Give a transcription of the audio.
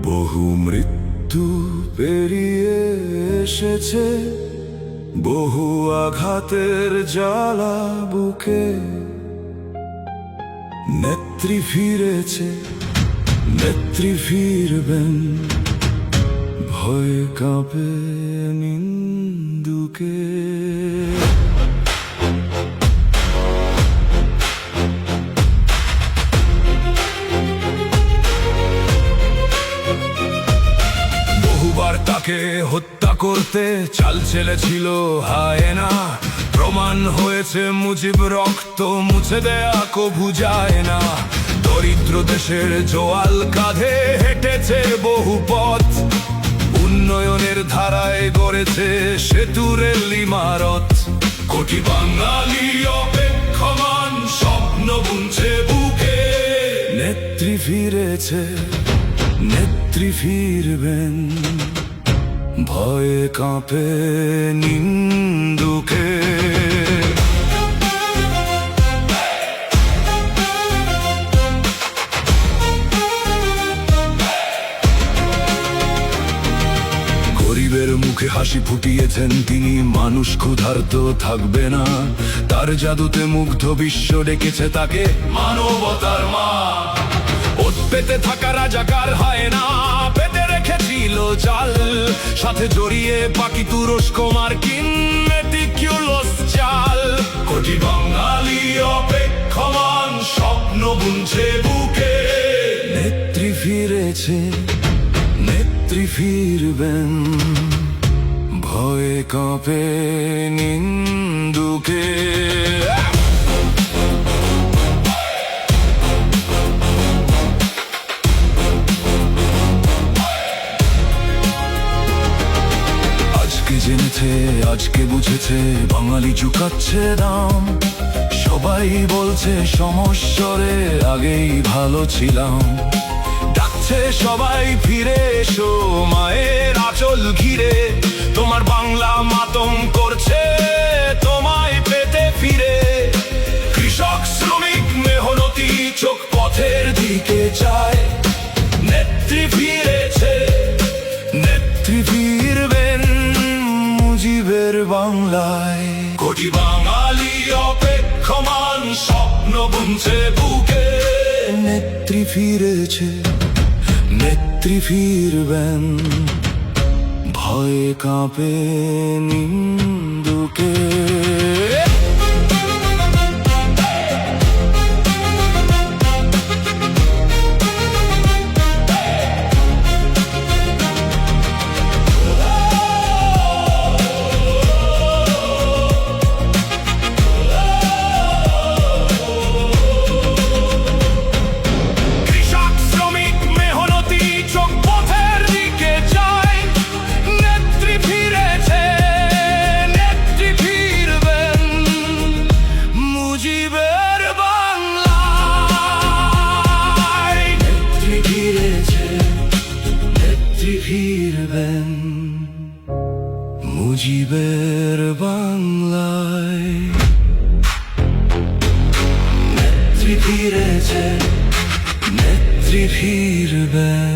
বহু মৃত্যু পেরিয়ে এসেছে, বহু আঘাতের জ্বালা বুকে। নেত্রী ফিরেছে, নেত্রী ফিরবেন, ভয়ে কাঁপে নিন্দুকে। বহুবার তাকে হত্যা করতে চাল চেলেছিল হায়না, প্রমাণ হয়েছে মুজিব রক্ত মুছে দেয়া কভু যায় না। দরিদ্র দেশের জোয়াল কাঁধে হেঁটেছে বহু পথ, উন্নয়নের ধারায় গড়েছে সেতু রেল ইমারত। কোটি বাঙালি অপেক্ষমান স্বপ্ন বুনছে বুকে। নেত্রী ফিরেছে, নেত্রী ফিরবেন, ভয়ে কাঁপে নিন্দুকে। গরিবের মুখে হাসি ফুটিয়েছেন তিনি, মানুষ ক্ষুধার্ত থাকবে না। তার জাদুতে মুগ্ধ বিশ্ব ডেকেছে তাকে মানবতার মা। ওত পেতে থাকা রাজাকার হয় না, পেতে রেখেছিল চাল, সাথে জড়িয়ে পাকি তুরস্ক মার্কিন মেটিকিউলাস চাল। কোটি বাঙালি অপেক্ষমান স্বপ্ন বুনছে বুকে। নেত্রী ফিরেছে, নেত্রী ফিরবেন, ভয়ে কাঁপে নিন্দুকে। আজকে জেনেছে, আজকে বুঝেছে, বাঙালি চুকাচ্ছে দাম। সবাই বলছে সমস্বরে আগেই ভালো ছিলাম। ডাকছে সবাই ফিরে এসো মায়ের আঁচল ঘিরে। তোমার বাংলা মাতম করছে তোমায় পেতে ফিরে। কৃষক শ্রমিক মেহনতি চোখ পথের দিকে চায়। নেত্রী ফিরেছে, নেত্রী ফিরবেন, মুজিবের বাংলায়। কোটি বাঙালি অপেক্ষমান স্বপ্ন বুনছে বুকে। নেত্রী ফিরেছে, নেত্রী ফিরবেন, ভয়ে কাঁপে নিন্দুকে। ফিরবেন, মুজিবের বাংলায়। নেত্রী ফিরেছে, নেত্রী ফিরবেন।